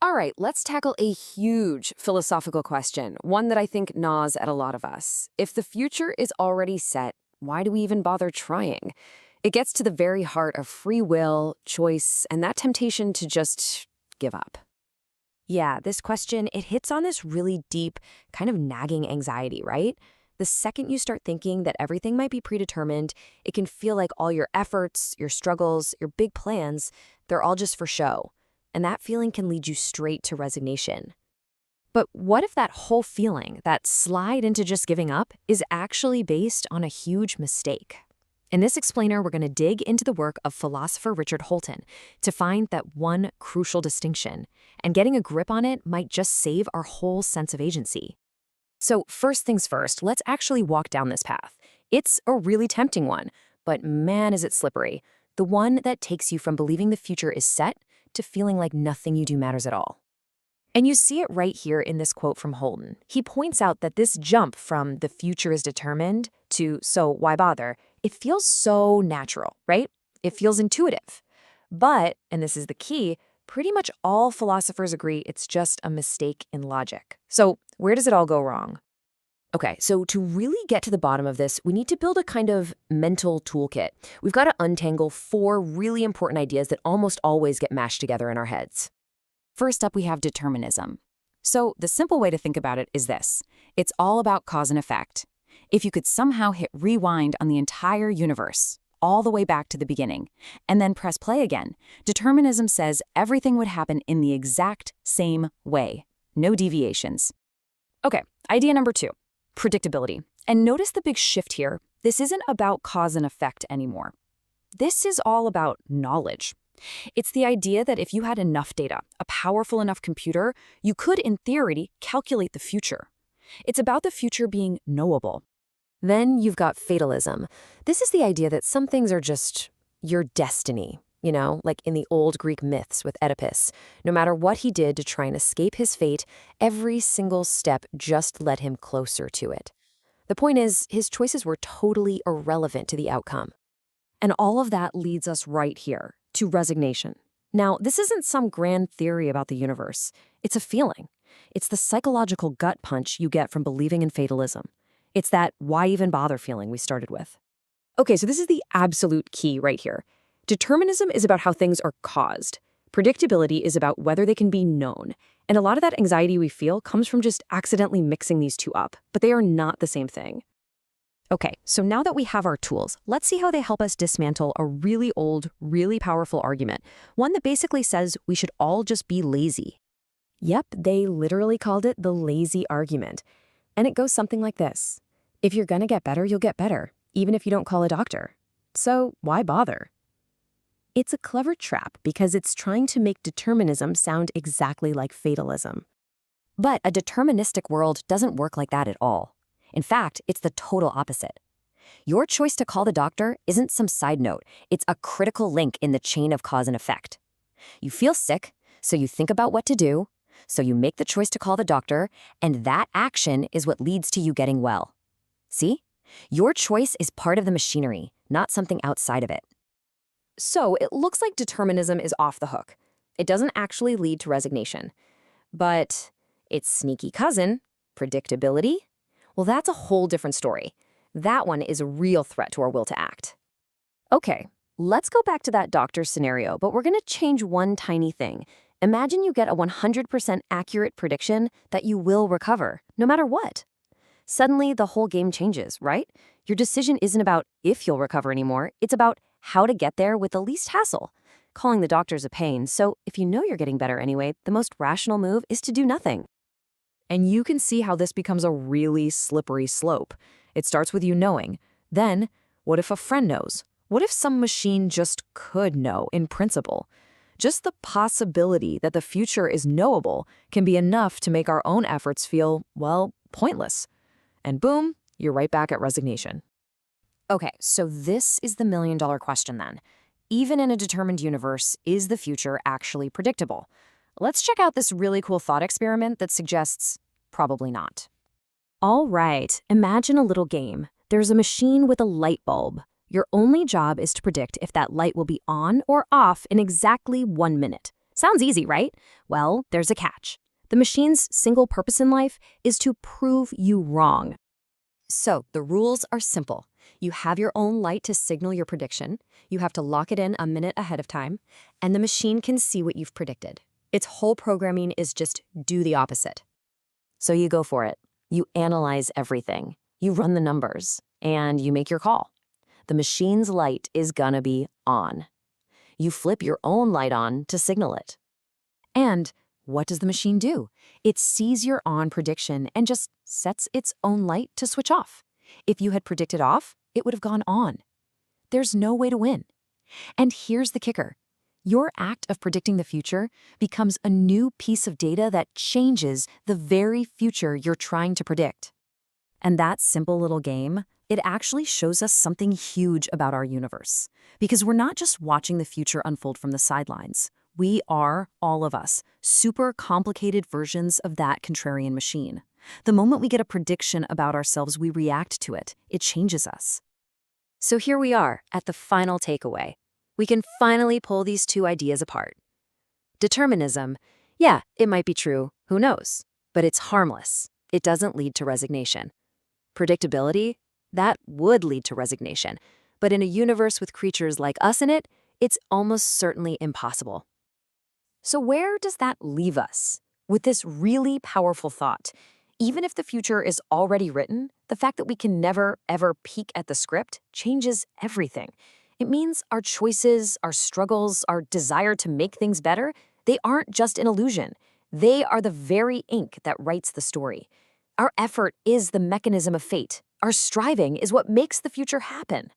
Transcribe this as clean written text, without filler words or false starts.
All right, let's tackle a huge philosophical question, one that I think gnaws at a lot of us. If the future is already set, why do we even bother trying? It gets to the very heart of free will, choice, and that temptation to just give up. Yeah, this question, it hits on this really deep, kind of nagging anxiety, right? The second you start thinking that everything might be predetermined, it can feel like all your efforts, your struggles, your big plans, they're all just for show. And that feeling can lead you straight to resignation. But what if that whole feeling, that slide into just giving up, is actually based on a huge mistake? In this explainer, we're going to dig into the work of philosopher Richard Holton to find that one crucial distinction, and getting a grip on it might just save our whole sense of agency. So first things first, let's actually walk down this path. It's a really tempting one, but man is it slippery. The one that takes you from believing the future is set to feeling like nothing you do matters at all. And you see it right here in this quote from Holton. He points out that this jump from the future is determined to so why bother, it feels so natural, right? It feels intuitive. But, and this is the key, pretty much all philosophers agree it's just a mistake in logic. So where does it all go wrong? Okay, so to really get to the bottom of this, we need to build a kind of mental toolkit. We've got to untangle 4 really important ideas that almost always get mashed together in our heads. First up, we have determinism. So the simple way to think about it is this. It's all about cause and effect. If you could somehow hit rewind on the entire universe, all the way back to the beginning, and then press play again, determinism says everything would happen in the exact same way. No deviations. Okay, idea number 2, predictability. And notice the big shift here. This isn't about cause and effect anymore. This is all about knowledge. It's the idea that if you had enough data, a powerful enough computer, you could, in theory, calculate the future. It's about the future being knowable. Then you've got fatalism. This is the idea that some things are just your destiny, like in the old Greek myths with Oedipus. No matter what he did to try and escape his fate, every single step just led him closer to it. The point is, his choices were totally irrelevant to the outcome. And all of that leads us right here, to resignation. Now, this isn't some grand theory about the universe. It's a feeling. It's the psychological gut punch you get from believing in fatalism. It's that why even bother feeling we started with. Okay, so this is the absolute key right here. Determinism is about how things are caused. Predictability is about whether they can be known. And a lot of that anxiety we feel comes from just accidentally mixing these two up, but they are not the same thing. Okay, so now that we have our tools, let's see how they help us dismantle a really old, really powerful argument, one that basically says we should all just be lazy. Yep, they literally called it the lazy argument. And it goes something like this. If you're gonna get better, you'll get better, even if you don't call a doctor. So why bother? It's a clever trap because it's trying to make determinism sound exactly like fatalism. But a deterministic world doesn't work like that at all. In fact, it's the total opposite. Your choice to call the doctor isn't some side note. It's a critical link in the chain of cause and effect. You feel sick, so you think about what to do, so you make the choice to call the doctor, and that action is what leads to you getting well. See? Your choice is part of the machinery, not something outside of it. So it looks like determinism is off the hook. It doesn't actually lead to resignation. But its sneaky cousin, predictability, well, that's a whole different story. That one is a real threat to our will to act. Okay, let's go back to that doctor scenario, but we're going to change one tiny thing. Imagine you get a 100% accurate prediction that you will recover, no matter what. Suddenly, the whole game changes, right? Your decision isn't about if you'll recover anymore. It's about how to get there with the least hassle. Calling the doctor's a pain, so if you know you're getting better anyway, the most rational move is to do nothing. And you can see how this becomes a really slippery slope. It starts with you knowing. Then, what if a friend knows? What if some machine just could know in principle? Just the possibility that the future is knowable can be enough to make our own efforts feel, well, pointless. And boom, you're right back at resignation. Okay, so this is the million-dollar question then. Even in a determined universe, is the future actually predictable? Let's check out this really cool thought experiment that suggests probably not. All right, imagine a little game. There's a machine with a light bulb. Your only job is to predict if that light will be on or off in exactly 1 minute. Sounds easy, right? Well, there's a catch. The machine's single purpose in life is to prove you wrong. So the rules are simple. You have your own light to signal your prediction. You have to lock it in a minute ahead of time, and the machine can see what you've predicted. Its whole programming is just do the opposite. So you go for it. You analyze everything. You run the numbers, and you make your call. The machine's light is gonna be on. You flip your own light on to signal it. And what does the machine do? It sees your on prediction and just sets its own light to switch off. If you had predicted off, it would have gone on. There's no way to win. And here's the kicker. Your act of predicting the future becomes a new piece of data that changes the very future you're trying to predict. And that simple little game, it actually shows us something huge about our universe. Because we're not just watching the future unfold from the sidelines. We are, all of us, super complicated versions of that contrarian machine. The moment we get a prediction about ourselves, we react to it. It changes us. So here we are at the final takeaway. We can finally pull these two ideas apart. Determinism, yeah, it might be true, who knows? But it's harmless. It doesn't lead to resignation. Predictability, that would lead to resignation. But in a universe with creatures like us in it, it's almost certainly impossible. So where does that leave us? With this really powerful thought, even if the future is already written, the fact that we can never, ever peek at the script changes everything. It means our choices, our struggles, our desire to make things better, they aren't just an illusion. They are the very ink that writes the story. Our effort is the mechanism of fate. Our striving is what makes the future happen.